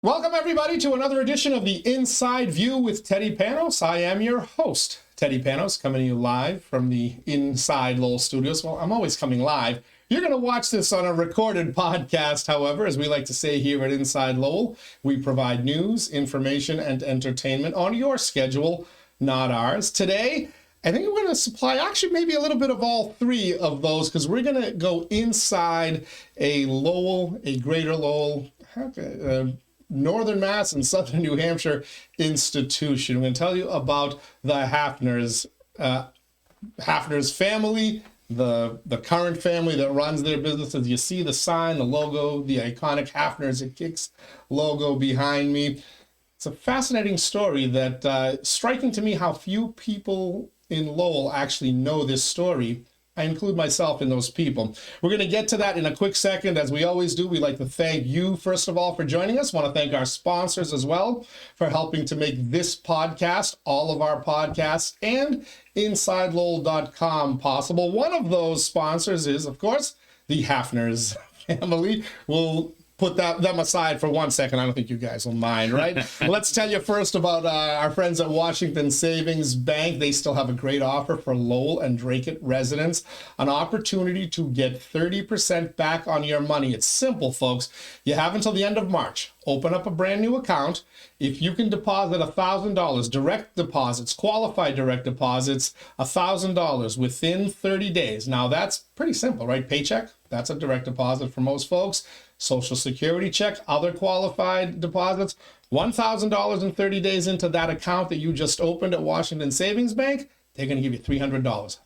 Welcome, everybody, to another edition of the Inside View with Teddy Panos. I am your host, Teddy Panos, coming to you live from the Inside Lowell studios. Well, I'm always coming live. You're going to watch this on a recorded podcast, however, as we like to say here at Inside Lowell. We provide news, information, and entertainment on your schedule, not ours. Today, I think we're going to supply actually maybe a little bit of all three of those, because we're going to go inside a Lowell, a greater Lowell, Northern Mass and Southern New Hampshire institution. I'm going to tell you about the Haffners, Haffners family, the current family that runs their businesses. You see the sign, the logo, the iconic Haffners It Kicks logo behind me. It's a fascinating story that striking to me how few people in Lowell actually know this story. I include myself in those people. We're going to get to that in a quick second. As we always do, we'd like to thank you, first of all, for joining us. I want to thank our sponsors as well for helping to make this podcast, all of our podcasts, and InsideLowell.com possible. One of those sponsors is, of course, the Haffners family. We'll put them aside for 1 second. I don't think you guys will mind, right? Let's tell you first about our friends at Washington Savings Bank. They still have a great offer for Lowell and Drake residents, an opportunity to get 30% back on your money. It's simple, folks. You have until the end of March. Open up a brand new account. If you can deposit $1,000, direct deposits, qualified direct deposits, $1,000 within 30 days. Now that's pretty simple, right? Paycheck, that's a direct deposit for most folks. Social Security check, other qualified deposits, $1,000 in 30 days into that account that you just opened at Washington Savings Bank, they're going to give you $300,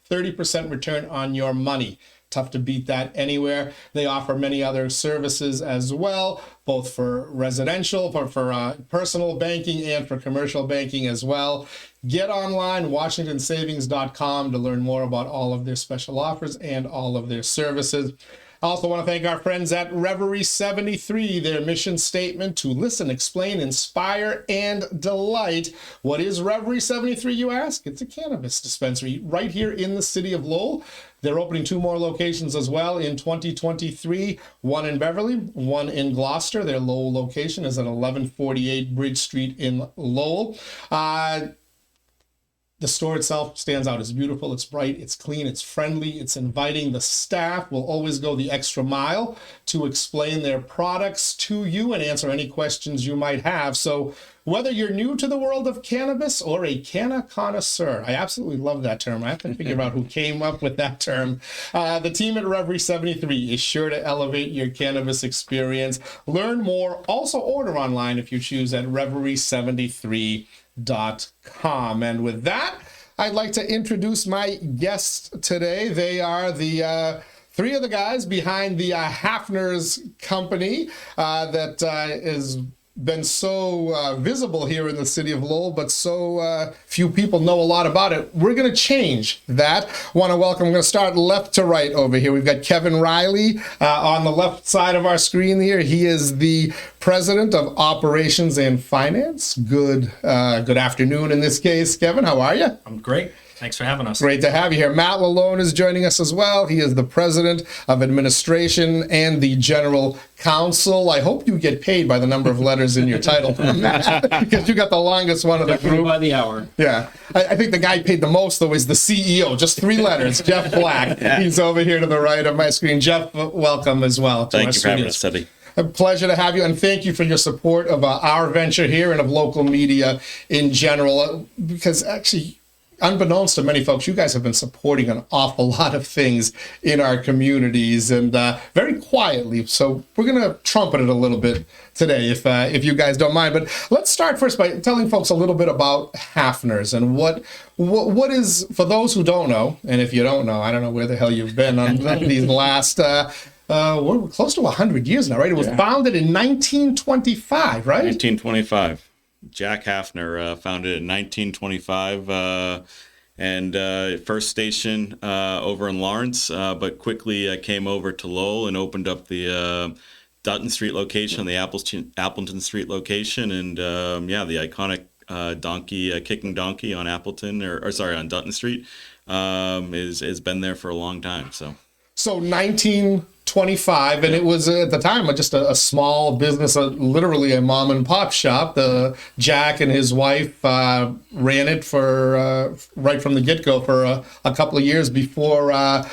30% return on your money. Tough to beat that anywhere. They offer many other services as well, both for residential, for personal banking, and for commercial banking as well. Get online, WashingtonSavings.com, to learn more about all of their special offers and all of their services. I also want to thank our friends at Reverie 73, their mission statement to listen, explain, inspire, and delight. What is Reverie 73, you ask? It's a cannabis dispensary right here in the city of Lowell. They're opening 2 more locations as well in 2023, one in Beverly, one in Gloucester. Their Lowell location is at 1148 Bridge Street in Lowell. The store itself stands out. It's beautiful, it's bright, it's clean, it's friendly, it's inviting. The staff will always go the extra mile to explain their products to you and answer any questions you might have. So whether you're new to the world of cannabis or a canna connoisseur, I absolutely love that term. I have to figure out who came up with that term. The team at Reverie 73 is sure to elevate your cannabis experience. Learn more. Also order online if you choose at Reverie73.com. And with that, I'd like to introduce my guests today. They are the 3 of the guys behind the Haffners company that is been so visible here in the city of Lowell, but so few people know a lot about it. We're going to change that. Want to welcome, I'm going to start left to right over here. We've got Kevin Riley on the left side of our screen here. He is the President of Operations and Finance. Good afternoon in this case. Kevin, how are you? I'm great. Thanks for having us. Great to have you here. Matt LaLone is joining us as well. He is the President of Administration and the General Counsel. I hope you get paid by the number of letters in your title, because you got the longest one of the group. By the hour. Yeah. I think the guy paid the most, though, is the CEO. Just 3 letters. Jeff Black. Yeah. He's over here to the right of my screen. Jeff, welcome as well. Thank you for having us, Teddy. A pleasure to have you, and thank you for your support of our venture here and of local media in general, because actually, unbeknownst to many folks, you guys have been supporting an awful lot of things in our communities, and very quietly. So we're going to trumpet it a little bit today, if you guys don't mind. But let's start first by telling folks a little bit about Haffners and what is, for those who don't know, and if you don't know, I don't know where the hell you've been on these last. We're close to 100 years now, right? It was founded in 1925, right? 1925. Jack Haffner founded in 1925, and first station over in Lawrence, but quickly came over to Lowell and opened up the Dutton Street location, the Appleton Street location, and the iconic kicking donkey on Appleton, on Dutton Street, has been there for a long time. So 1925 25, and it was at the time just a small business, literally a mom and pop shop. Jack and his wife ran it for right from the get-go for a couple of years before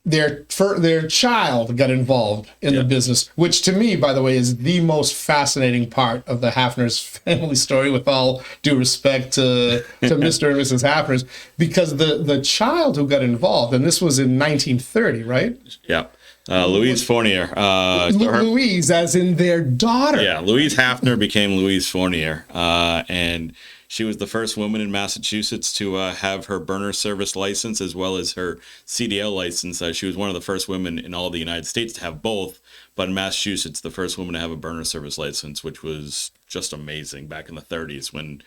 their child got involved in the business, which to me, by the way, is the most fascinating part of the Haffners family story, with all due respect to Mr. and Mrs. Haffners, because the child who got involved, and this was in 1930, right? Yeah. Louise Fournier. Louise, as in their daughter. Yeah, Louise Haffner became Louise Fournier, and she was the first woman in Massachusetts to have her burner service license as well as her CDL license. She was one of the first women in all the United States to have both, but in Massachusetts, the first woman to have a burner service license, which was just amazing back in the 30s when,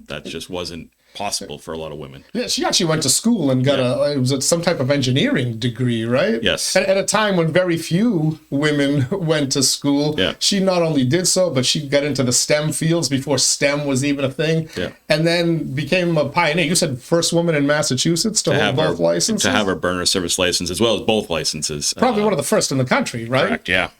that just wasn't possible for a lot of women. Yeah, she actually went to school and got it was some type of engineering degree, right? Yes. At a time when very few women went to school, she not only did so, but she got into the STEM fields before STEM was even a thing, and then became a pioneer. You said first woman in Massachusetts to hold both licenses? To have her burner service license as well as both licenses. Probably one of the first in the country, right? Correct, yeah.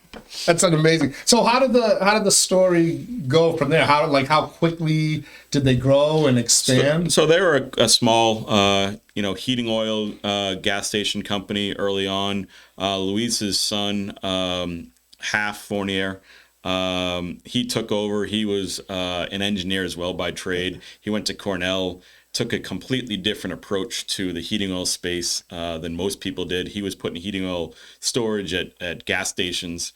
That's an amazing. So how did the story go from there? How quickly did they grow and expand? So they were a small, heating oil gas station company early on. Louise's son, Haff Fournier, he took over. He was an engineer as well by trade. He went to Cornell. Took a completely different approach to the heating oil space than most people did. He was putting heating oil storage at gas stations,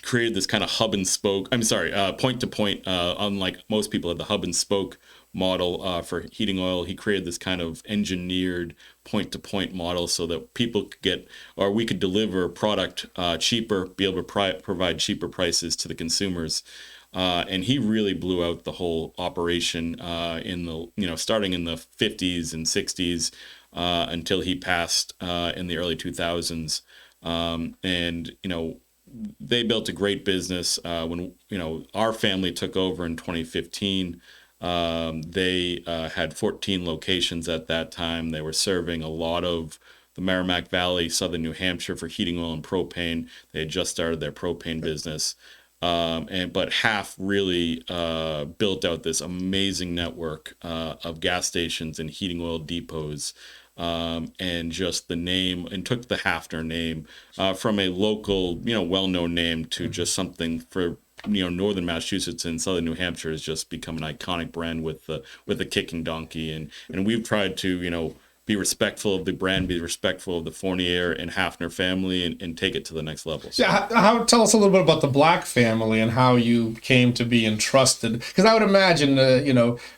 created this kind of hub and spoke. Point to point. Unlike most people had the hub and spoke model for heating oil, he created this kind of engineered point to point model so that people could get, or we could deliver product cheaper, be able to provide cheaper prices to the consumers. And he really blew out the whole operation starting in the 50s and 60s until he passed in the early 2000s. They built a great business. When our family took over in 2015, they had 14 locations at that time. They were serving a lot of the Merrimack Valley, southern New Hampshire for heating oil and propane. They had just started their propane business. But Haff really built out this amazing network of gas stations and heating oil depots, and just the name, and took the Haffner name from a local, well-known name to just something for northern Massachusetts and southern New Hampshire has just become an iconic brand with the kicking donkey, and we've tried to be respectful of the brand, be respectful of the Fournier and Haffner family, and take it to the next level. So. Yeah, tell us a little bit about the Black family and how you came to be entrusted. Because I would imagine,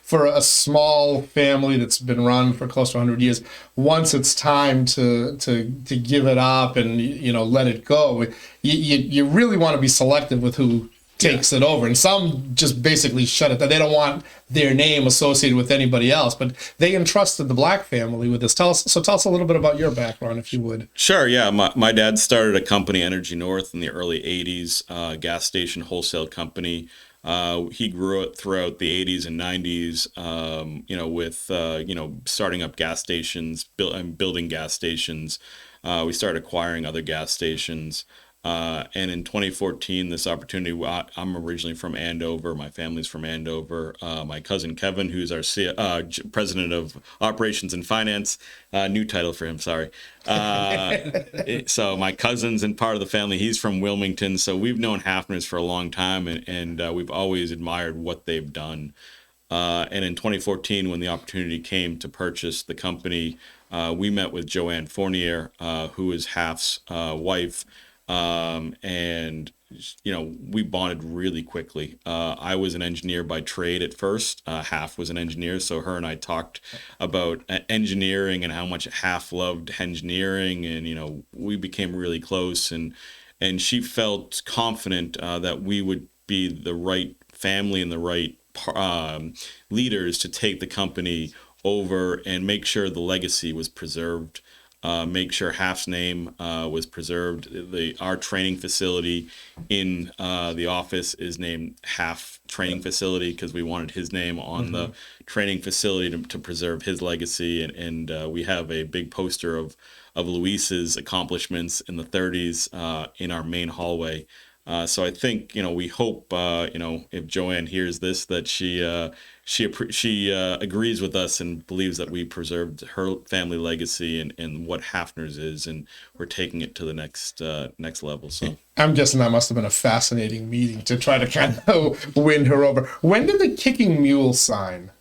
for a small family that's been run for close to 100 years, once it's time to give it up and let it go, you really want to be selective with who takes it over, and some just basically shut it down. They don't want their name associated with anybody else, but they entrusted the Black family with this. Tell us a little bit about your background, if you would. Sure. Yeah, my dad started a company, Energy North, in the early 80s, gas station wholesale company. He grew up throughout the 80s and 90s, with starting up gas stations, building gas stations. We started acquiring other gas stations. And in 2014, this opportunity, I'm originally from Andover. My family's from Andover. My cousin Kevin, who's our president of operations and finance, new title for him, sorry. So my cousin's and part of the family, he's from Wilmington. So we've known Haffners for a long time, and we've always admired what they've done. And in 2014, when the opportunity came to purchase the company, we met with Joanne Fournier, who is Haff's wife. We bonded really quickly. I was an engineer by trade at first. Haff was an engineer, so her and I talked about engineering and how much Haff loved engineering, and we became really close. And she felt confident that we would be the right family and the right leaders to take the company over and make sure the legacy was preserved. make sure Half's name was preserved. Our training facility in the office is named Haff Training Facility because we wanted his name on the training facility to preserve his legacy. And we have a big poster of Luis's accomplishments in the 30s in our main hallway. So I think, we hope, if Joanne hears this, that she agrees with us and believes that we preserved her family legacy and what Haffners is, and we're taking it to the next level. So I'm guessing that must have been a fascinating meeting to try to kind of win her over. When did the kicking mule sign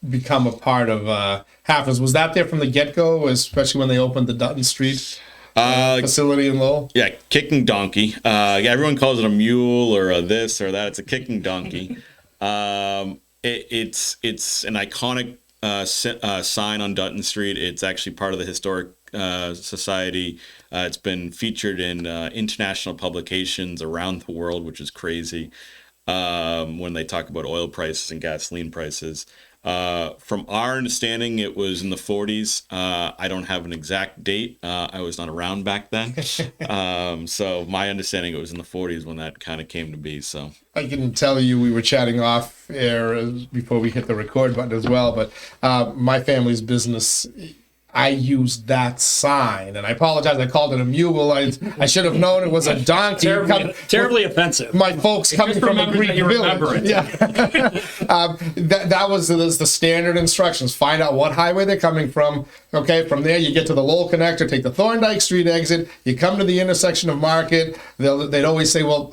become a part of Haffners? Was that there from the get-go, especially when they opened the Dutton Street facility in Lowell? Yeah, kicking donkey. Everyone calls it a mule or a this or that. It's a kicking donkey. It's an iconic sign on Dutton Street. It's actually part of the Historic Society. It's been featured in international publications around the world, which is crazy when they talk about oil prices and gasoline prices. From our understanding, it was in the 40s. I don't have an exact date. I was not around back then. So my understanding, it was in the 40s when that kind of came to be. So I can tell you, we were chatting off air before we hit the record button as well, but my family's business, I used that sign, and I apologize. I called it a mule. I should have known it was a donkey. Terribly offensive. My folks coming from a Greek village. Yeah. That was the standard instructions. Find out what highway they're coming from. Okay, from there you get to the Lowell connector, take the Thorndike Street exit. You come to the intersection of Market. They'd always say, "Well,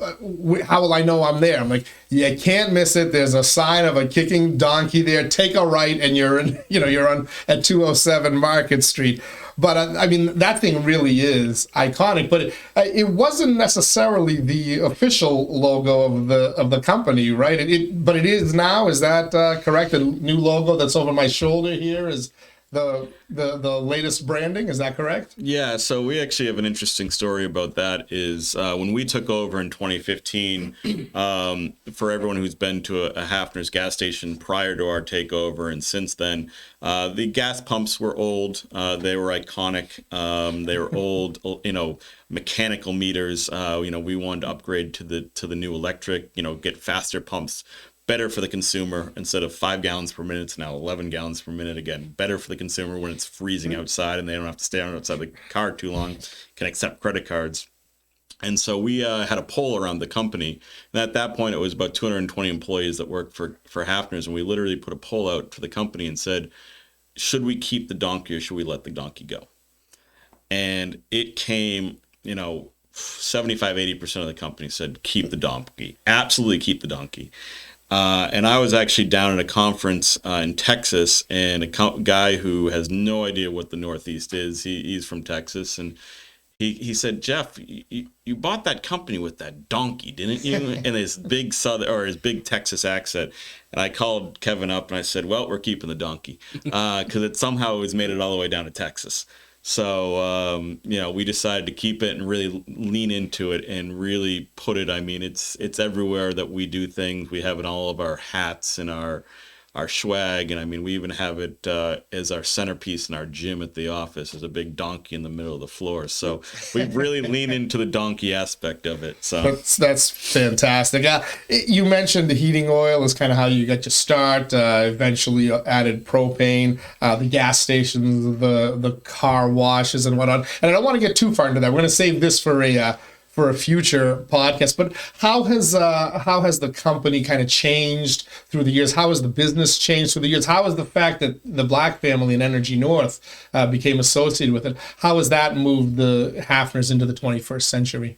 how will I know I'm there?" I'm like, "You can't miss it. There's a sign of a kicking donkey there. Take a right, and you're on at 207 Market Street." But I mean, that thing really is iconic. But it wasn't necessarily the official logo of the company, right? But it is now. Is that correct? The new logo that's over my shoulder here is the latest branding. Is that correct? Yeah, so we actually have an interesting story about that. Is when we took over in 2015, for everyone who's been to a Haffner's gas station prior to our takeover and since then, the gas pumps were old. They were iconic. They were old, mechanical meters. We wanted to upgrade to the new electric, get faster pumps. Better for the consumer. Instead of 5 gallons per minute, it's now 11 gallons per minute. Again, better for the consumer when it's freezing outside and they don't have to stay outside the car too long, can accept credit cards. And so we had a poll around the company. And at that point, it was about 220 employees that worked for Haffners. And we literally put a poll out to the company and said, should we keep the donkey or should we let the donkey go? And it came, 75-80% of the company said, keep the donkey. Absolutely keep the donkey. And I was actually down at a conference in Texas, and a guy who has no idea what the Northeast is, he's from Texas, and he said, "Jeff, you bought that company with that donkey, didn't you?" And his big his big Texas accent. And I called Kevin up and I said, "Well, we're keeping the donkey because it somehow has made it all the way down to Texas." So, we decided to keep it and really lean into it and really put it. I mean, it's everywhere that we do things. We have it in all of our hats and our swag. And I mean, we even have it as our centerpiece in our gym at the office. There's a big donkey in the middle of the floor. So we really lean into the donkey aspect of it. So that's fantastic. You mentioned the heating oil is kind of how you got your start. Eventually added propane, the gas stations, the car washes and whatnot. And I don't want to get too far into that. We're going to save this for a future podcast. But how has the company kind of changed through the years? How has the business changed through the years? How has the fact that the Black family and Energy North became associated with it? How has that moved the Haffners into the 21st century?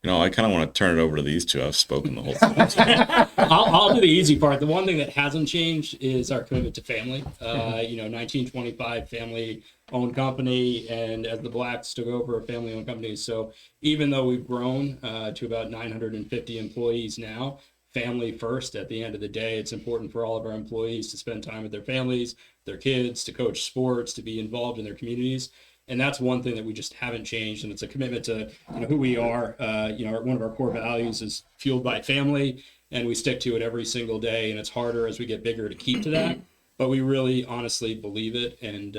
I kind of want to turn it over to these two. I've spoken the whole time. I'll do the easy part. The one thing that hasn't changed is our commitment to family. 1925 family-owned company, and as the Blacks took over, a family-owned company. So even though we've grown to about 950 employees now, family first. At the end of the day, it's important for all of our employees to spend time with their families, their kids, to coach sports, to be involved in their communities. And that's one thing that we just haven't changed. And it's a commitment to who we are. One of our core values is fueled by family, and we stick to it every single day. And it's harder as we get bigger to keep to that. but we really honestly believe it. And,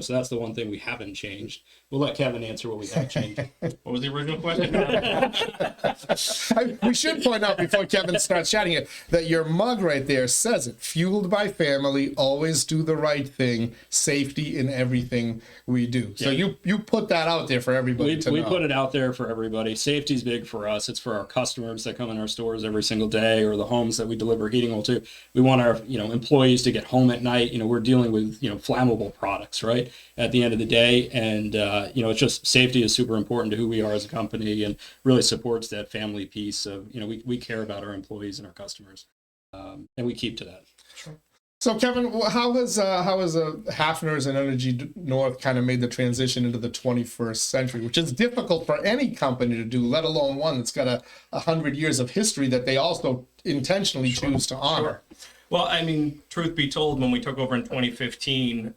so that's the one thing we haven't changed. We'll let Kevin answer what we have changed. What was the original question? We should point out before Kevin starts chatting here that your mug right there says it: fueled by family, always do the right thing, safety in everything we do. So you put that out there for everybody to know. We put it out there for everybody. Safety is big for us. It's for our customers that come in our stores every single day, or the homes that we deliver heating oil to. We want our employees to get home at night. We're dealing with flammable products, right, at the end of the day. And it's just safety is super important to who we are as a company, and really supports that family piece of we care about our employees and our customers, and we keep to that. So Kevin, how has Haffners and Energy North kind of made the transition into the 21st century, which is difficult for any company to do, let alone one that's got 100 years of history that they also intentionally choose to honor? Well, I mean, truth be told, when we took over in 2015,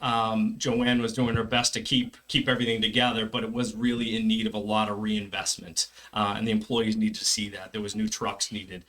Joanne was doing her best to keep everything together, but it was really in need of a lot of reinvestment, and the employees need to see that. There was new trucks needed.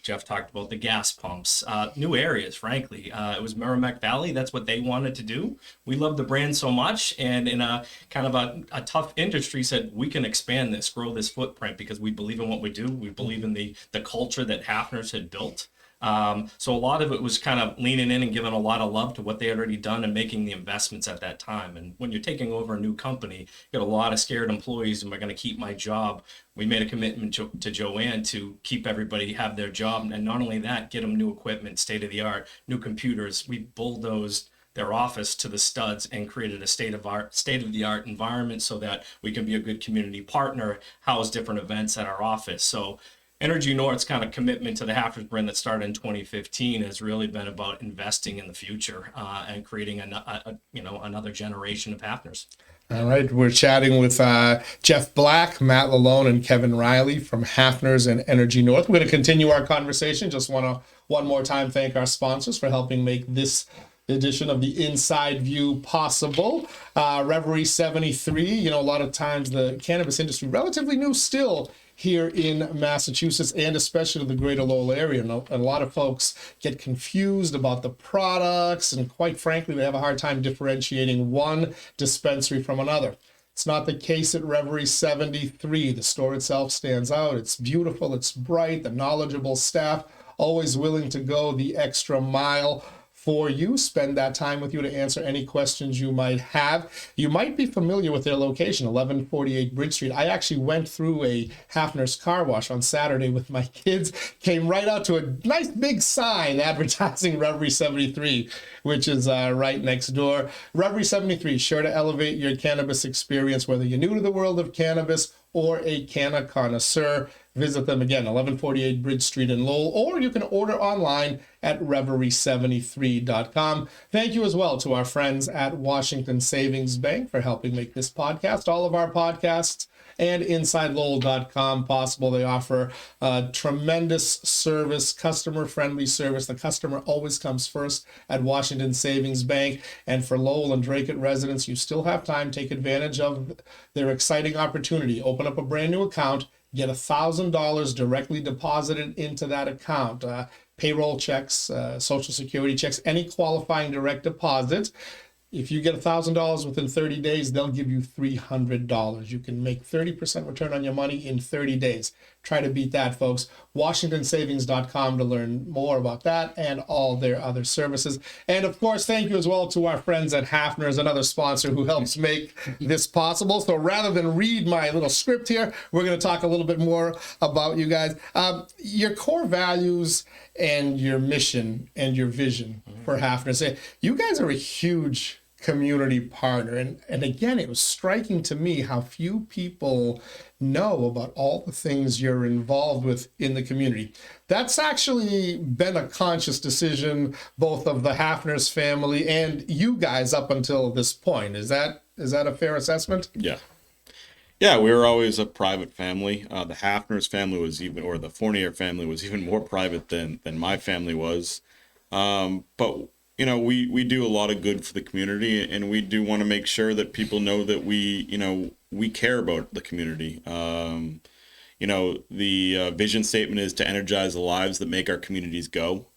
Jeff talked about the gas pumps, new areas, frankly. It was Merrimack Valley. That's what they wanted to do. We love the brand so much, and in a kind of a tough industry, said we can expand this, grow this footprint, because we believe in what we do. We believe in the culture that Haffners had built. So a lot of it was kind of leaning in and giving a lot of love to what they had already done and making the investments at that time. And when you're taking over a new company, you got a lot of scared employees. Am I going to keep my job? We made a commitment to Joanne to keep everybody have their job. And not only that, get them new equipment, state of the art, new computers. We bulldozed their office to the studs and created a state of the art environment so that we can be a good community partner, house different events at our office. So Energy North's kind of commitment to the Haffners brand that started in 2015 has really been about investing in the future and creating another generation of Haffners. All right, we're chatting with Jeff Black, Matt LaLone, and Kevin Riley from Haffners and Energy North. We're going to continue our conversation. Just want to one more time thank our sponsors for helping make this edition of the Inside View possible. Reverie 73, a lot of times the cannabis industry, relatively new still here in Massachusetts, and especially the greater Lowell area. And a lot of folks get confused about the products, and quite frankly, they have a hard time differentiating one dispensary from another. It's not the case at Reverie 73. The store itself stands out. It's beautiful, it's bright, the knowledgeable staff, always willing to go the extra mile for you, spend that time with you to answer any questions you might have. You might be familiar with their location, 1148 Bridge Street. I actually went through a Haffner's car wash on Saturday with my kids, came right out to a nice big sign advertising Reverie 73, which is right next door. Reverie 73, sure to elevate your cannabis experience, whether you're new to the world of cannabis or a canna connoisseur. Visit them again, 1148 Bridge Street in Lowell, or you can order online at reverie73.com. Thank you as well to our friends at Washington Savings Bank for helping make this podcast, all of our podcasts, and InsideLowell.com possible. They offer tremendous service, customer-friendly service. The customer always comes first at Washington Savings Bank. And for Lowell and Drake residents, you still have time. Take advantage of their exciting opportunity. Open up a brand new account. Get $1,000 directly deposited into that account. Payroll checks, Social Security checks, any qualifying direct deposits. If you get $1,000 within 30 days, they'll give you $300. You can make 30% return on your money in 30 days. Try to beat that, folks. WashingtonSavings.com to learn more about that and all their other services. And of course, thank you as well to our friends at Haffners, another sponsor who helps make this possible. So rather than read my little script here, we're going to talk a little bit more about you guys. Your core values and your mission and your vision for Haffners. You guys are a huge community partner. And again, it was striking to me how few people know about all the things you're involved with in the community. That's actually been a conscious decision, both of the Haffners family and you guys up until this point. Is that a fair assessment? Yeah. Yeah, we were always a private family. The Haffners family was the Fournier family was even more private than my family was. But we do a lot of good for the community, and we do want to make sure that people know that we care about the community. The vision statement is to energize the lives that make our communities go.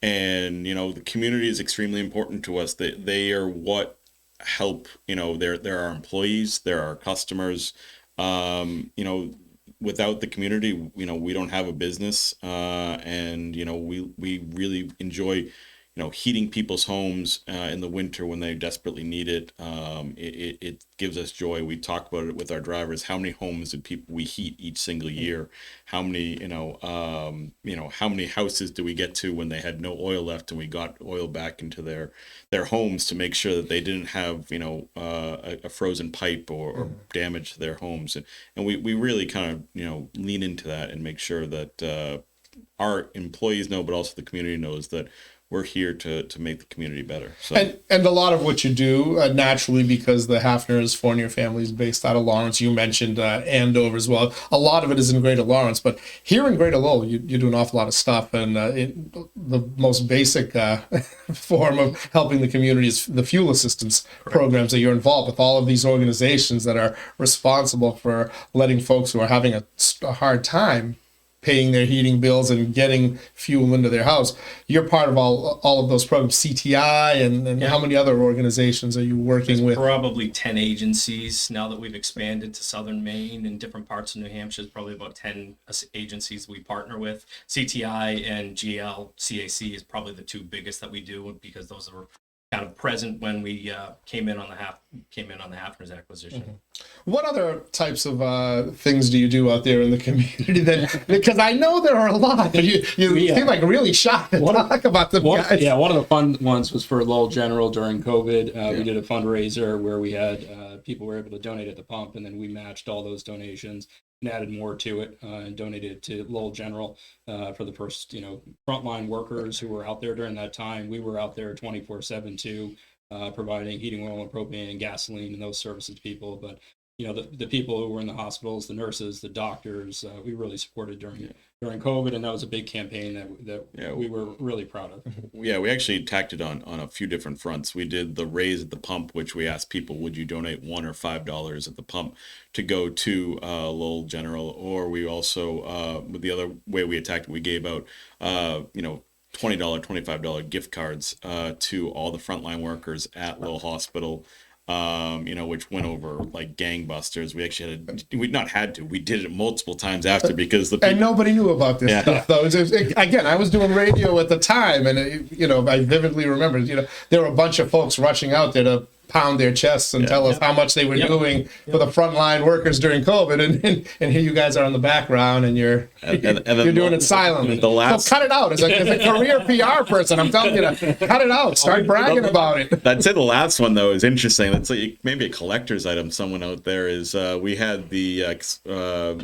And the community is extremely important to us. They are what help. They're our employees, they're our customers. Without the community, we don't have a business. And we really enjoy heating people's homes in the winter when they desperately need it. It gives us joy. We talk about it with our drivers. How many homes do we heat each single year? How many, how many houses do we get to when they had no oil left and we got oil back into their homes to make sure that they didn't have, a frozen pipe or damage to their homes. And we really kind of, lean into that and make sure that our employees know, but also the community knows that we're here to make the community better. So. And a lot of what you do, naturally, because the Haffners Fournier family is based out of Lawrence. You mentioned Andover as well. A lot of it is in Greater Lawrence, but here in Greater Lowell, you do an awful lot of stuff. And the most basic form of helping the community is the fuel assistance programs that you're involved with. All of these organizations that are responsible for letting folks who are having a hard time paying their heating bills and getting fuel into their house. You're part of all of those programs, CTI, and how many other organizations are you working with? Probably 10 agencies now that we've expanded to southern Maine and different parts of New Hampshire. There's probably about 10 agencies we partner with. CTI and GLCAC is probably the two biggest that we do, because those are kind of present when we came in on the Haffners acquisition. What other types of things do you do out there in the community? Then, because I know there are a lot, but you seem like really shy to talk about them, guys. Yeah, one of the fun ones was for Lowell General during COVID. We did a fundraiser where we had people were able to donate at the pump, and then we matched all those donations and added more to it and donated it to Lowell General for the first, frontline workers who were out there during that time. We were out there 24/7 too, providing heating oil and propane and gasoline and those services to people. But the people who were in the hospitals, the nurses, the doctors, we really supported during COVID, and that was a big campaign that we were really proud of. Yeah, we actually tacked it on a few different fronts. We did the raise at the pump, which we asked people, would you donate $1 or $5 at the pump to go to Lowell General? Or we also, with the other way we attacked it, we gave out, $20, $25 gift cards to all the frontline workers at Lowell Hospital. Which went over like gangbusters. We actually we did it multiple times after, because and nobody knew about this stuff though. Again, I was doing radio at the time, and I vividly remember, there were a bunch of folks rushing out there to pound their chests and tell us how much they were doing for the frontline workers during COVID, and here you guys are in the background, and you're doing it silently. So cut it out. As a career PR person, I'm telling you to cut it out. Start bragging about it. I'd say the last one though is interesting. That's maybe a collector's item. Someone out there is we had the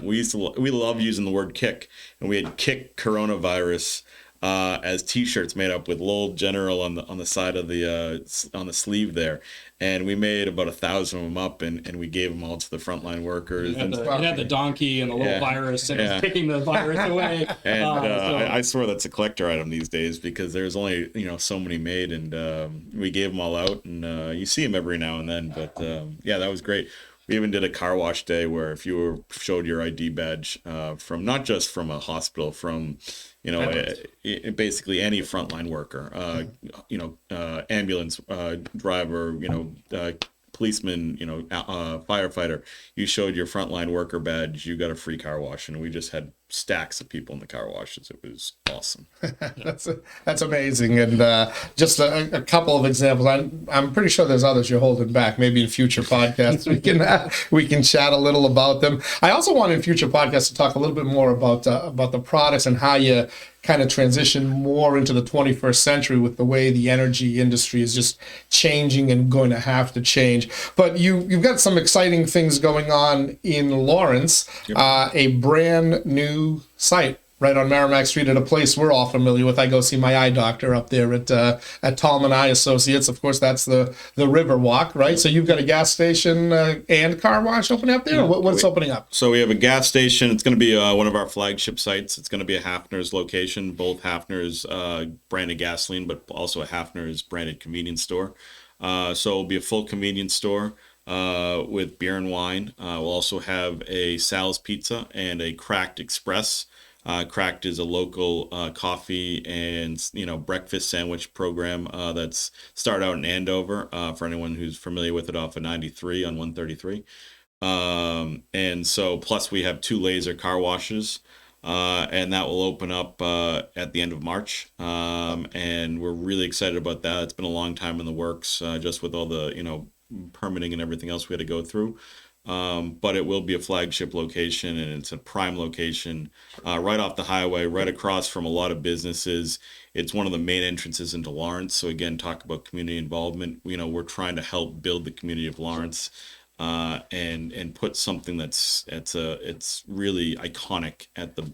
we love using the word kick, and we had kick coronavirus as T-shirts made up with Lowell General on the side of on the sleeve there, and we made about 1,000 of them up, and we gave them all to the frontline workers. It had the donkey and the little virus, and it was kicking the virus away. And I swear that's a collector item these days, because there's only so many made, and we gave them all out, and you see them every now and then. But that was great. We even did a car wash day where if you showed your ID badge from not just from a hospital, from basically any frontline worker, ambulance driver, policeman, firefighter, you showed your frontline worker badge, you got a free car wash, and we just had stacks of people in the car washes. It was awesome. That's amazing. And just a couple of examples. I'm pretty sure there's others you're holding back. Maybe in future podcasts we can chat a little about them. I also want in future podcasts to talk a little bit more about the products and how you kind of transition more into the 21st century with the way the energy industry is just changing and going to have to change. But you've got some exciting things going on in Lawrence, a brand new site right on Merrimack Street at a place we're all familiar with. I go see my eye doctor up there at Tallman Eye Associates. Of course, that's the River Walk, right? So you've got a gas station and car wash opening up there? What's opening up? So we have a gas station. It's going to be one of our flagship sites. It's going to be a Haffners location, both Haffners branded gasoline, but also a Haffners branded convenience store. So it'll be a full convenience store with beer and wine. We'll also have a Sal's Pizza and a Cracked Express Cracked is a local coffee and breakfast sandwich program that's started out in Andover for anyone who's familiar with it off of 93 on 133. And so plus we have 2 laser car washes. And that will open up at the end of March. And we're really excited about that. It's been a long time in the works, just with all the, permitting and everything else we had to go through. But it will be a flagship location, and it's a prime location right off the highway, right across from a lot of businesses. It's one of the main entrances into Lawrence. So again, talk about community involvement. We're trying to help build the community of Lawrence. And put something it's really iconic at the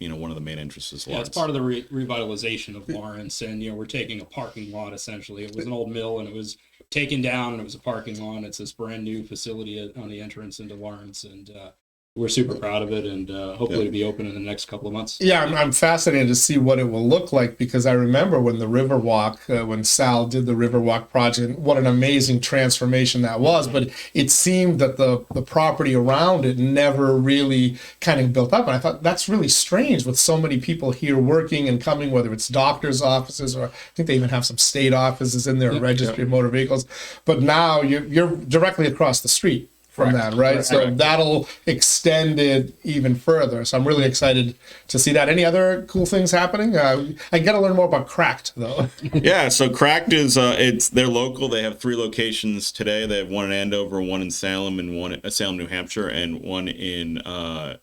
one of the main entrances. Yeah, it's part of the revitalization of Lawrence, and we're taking a parking lot essentially. It was an old mill, and it was taken down, and it was a parking lot. It's this brand new facility on the entrance into Lawrence, and we're super proud of it, and hopefully to be open in the next couple of months. Yeah, I'm fascinated to see what it will look like, because I remember when the Riverwalk, when Sal did the Riverwalk project, what an amazing transformation that was. But it seemed that the property around it never really kind of built up. And I thought that's really strange with so many people here working and coming, whether it's doctors' offices, or I think they even have some state offices in there, registry of motor vehicles. But now you're directly across the street from that, right? Correct. So that'll extend it even further. So I'm really excited to see that. Any other cool things happening? I got to learn more about Cracked, though. Yeah, so Cracked is they're local. They have 3 locations today. They have one in Andover, one in Salem, and one in Salem, New Hampshire, and one in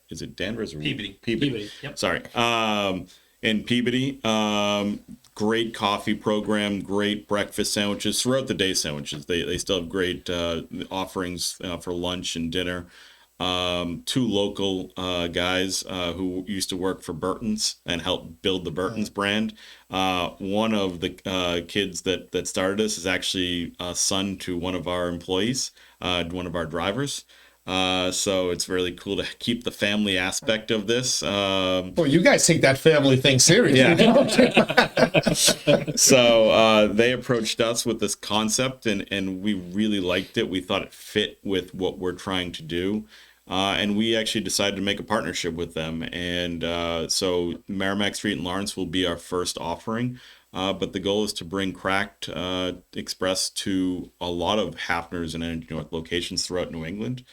is it Danvers or Peabody? Peabody. Yep. Sorry. In Peabody. Great coffee program, great breakfast sandwiches, throughout the day sandwiches. They still have great offerings for lunch and dinner. 2 local guys who used to work for Burton's and helped build the Burton's brand. One of the kids that started this is actually a son to one of our employees, one of our drivers. So it's really cool to keep the family aspect of this. Well, you guys take that family thing seriously. Yeah. So they approached us with this concept, and we really liked it. We thought it fit with what we're trying to do. And we actually decided to make a partnership with them. And so Merrimack Street in Lawrence will be our first offering. But the goal is to bring Cracked Express to a lot of Haffners and Energy North locations throughout New England.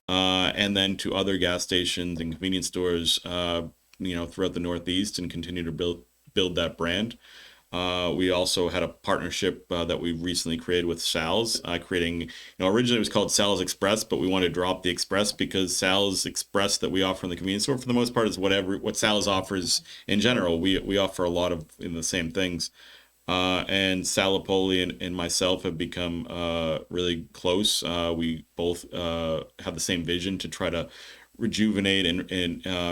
And then to other gas stations and convenience stores, throughout the Northeast, and continue to build that brand. We also had a partnership that we recently created with Sal's, creating, originally it was called Sal's Express, but we wanted to drop the Express because Sal's Express that we offer in the convenience store, for the most part, is what Sal's offers in general. We offer a lot of the same things. And Sal Lapoli and myself have become really close. We both have the same vision to try to rejuvenate and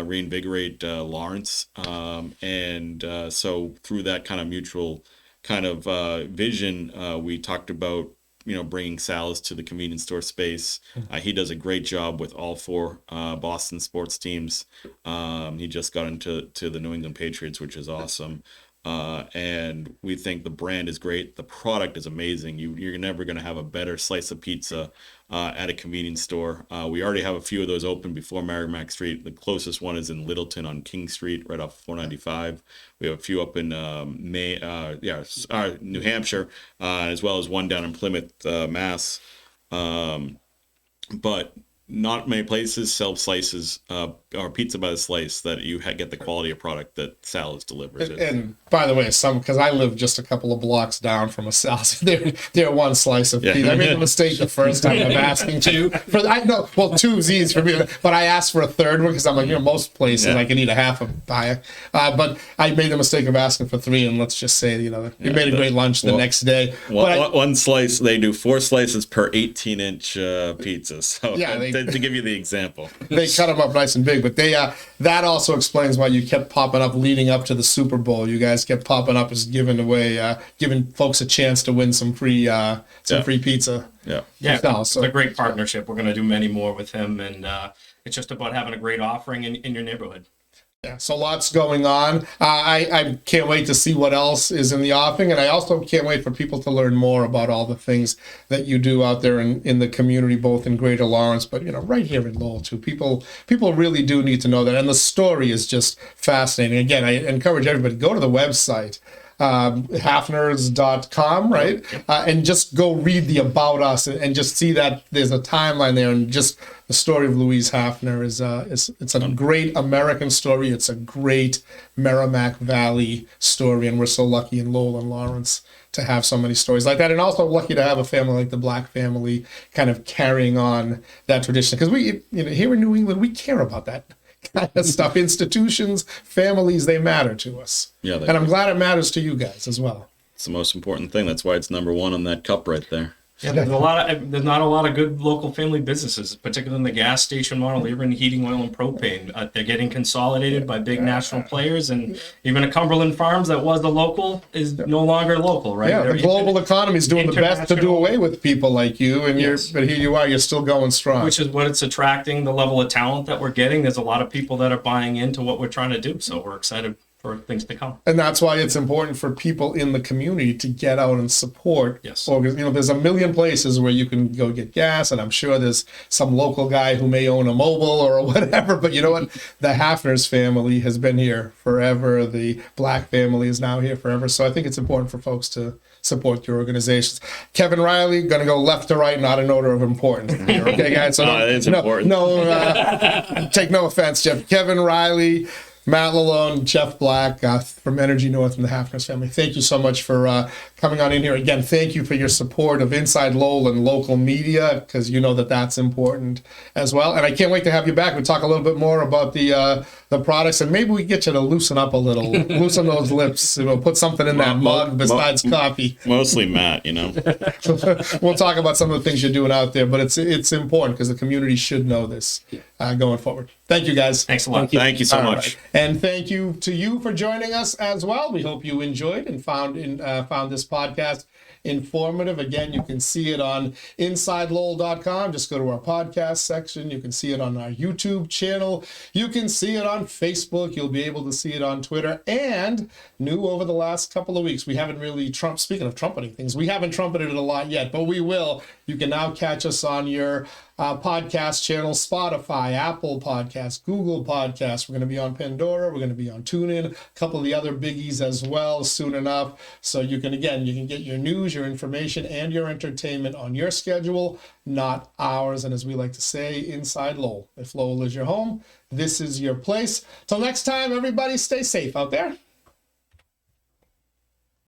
reinvigorate Lawrence. So through that kind of mutual kind of vision, we talked about bringing Sal's to the convenience store space. He does a great job with all 4 Boston sports teams. He just got into the New England Patriots, which is awesome. And we think the brand is great. The product is amazing. You're never going to have a better slice of pizza at a convenience store. We already have a few of those open before Merrimack Street. The closest one is in Littleton on King Street, right off 495. We have a few up in New Hampshire, as well as one down in Plymouth, Mass. But not many places sell slices or pizza by the slice that you get the quality of product that Sal's delivers. And by the way, because I live just a couple of blocks down from a Sal's, they're one slice of pizza. I made the mistake the first time of asking 2. Well, 2 is easy for me, but I asked for a third one because I'm like, most places I can eat a half of pie. But I made the mistake of asking for 3, and let's just say, you made a great lunch the next day. One slice, they do 4 slices per 18-inch pizza. So to give you the example, they cut them up nice and big. But that also explains why you kept popping up leading up to the Super Bowl. You guys kept popping up as giving folks a chance to win some free pizza. Yeah. It's a great partnership. We're going to do many more with him, and it's just about having a great offering in your neighborhood. Yeah, so lots going on. I can't wait to see what else is in the offing, and I also can't wait for people to learn more about all the things that you do out there in the community, both in Greater Lawrence, but right here in Lowell too. People really do need to know that, and the story is just fascinating. Again, I encourage everybody, go to the website, Haffners.com, right? And just go read the About Us and just see that there's a timeline there, and just the story of Louise Haffner is it's a great American story. It's a great Merrimack Valley story, and we're so lucky in Lowell and Lawrence to have so many stories like that, and also lucky to have a family like the Black family kind of carrying on that tradition, because we here in New England, we care about that kind of stuff. Institutions, families, they matter to us. Yeah, and I'm glad it matters to you guys as well. It's the most important thing. That's why it's #1 on that cup right there. Yeah, there's not a lot of good local family businesses, particularly in the gas station model, even heating oil and propane. They're getting consolidated by big national players, and even a Cumberland Farms that was a local is no longer local, right? Yeah, the global economy is doing the best to do away with people like you, and but here you are, you're still going strong. Which is what it's attracting, the level of talent that we're getting. There's a lot of people that are buying into what we're trying to do, so we're excited for things to come. And that's why it's important for people in the community to get out and support. Yes. Or, there's a million places where you can go get gas, and I'm sure there's some local guy who may own a mobile or whatever, but you know what? The Haffners family has been here forever. The Black family is now here forever. So I think it's important for folks to support your organizations. Kevin Riley, going to go left to right, not in order of importance here. Okay, guys? So it's important. Take no offense, Jeff. Kevin Riley, Matt LaLone, Jeff Black from Energy North and the Haffners family. Thank you so much for coming on in here. Again, thank you for your support of Inside Lowell and local media, because you know that that's important as well. And I can't wait to have you back. We'll talk a little bit more about the products, and maybe we get you to loosen up a little, loosen those lips, put something in that mug besides coffee. Mostly Matt, We'll talk about some of the things you're doing out there, but it's important because the community should know this going forward. Thank you, guys. Thanks a lot. Thank you so much. Right. And thank you to you for joining us as well. We hope you enjoyed and found this podcast informative. Again, you can see it on InsideLowell.com. Just go to our podcast section. You can see it on our YouTube channel. You can see it on Facebook. You'll be able to see it on Twitter. And new over the last couple of weeks, we haven't really speaking of trumpeting things, we haven't trumpeted it a lot yet, but we will. You can now catch us on your podcast channel, Spotify, Apple Podcasts, Google Podcasts. We're going to be on Pandora. We're going to be on TuneIn, a couple of the other biggies as well soon enough. So you can get your news, your information, and your entertainment on your schedule, not ours. And as we like to say, Inside Lowell. If Lowell is your home, this is your place. Till next time, everybody, stay safe out there.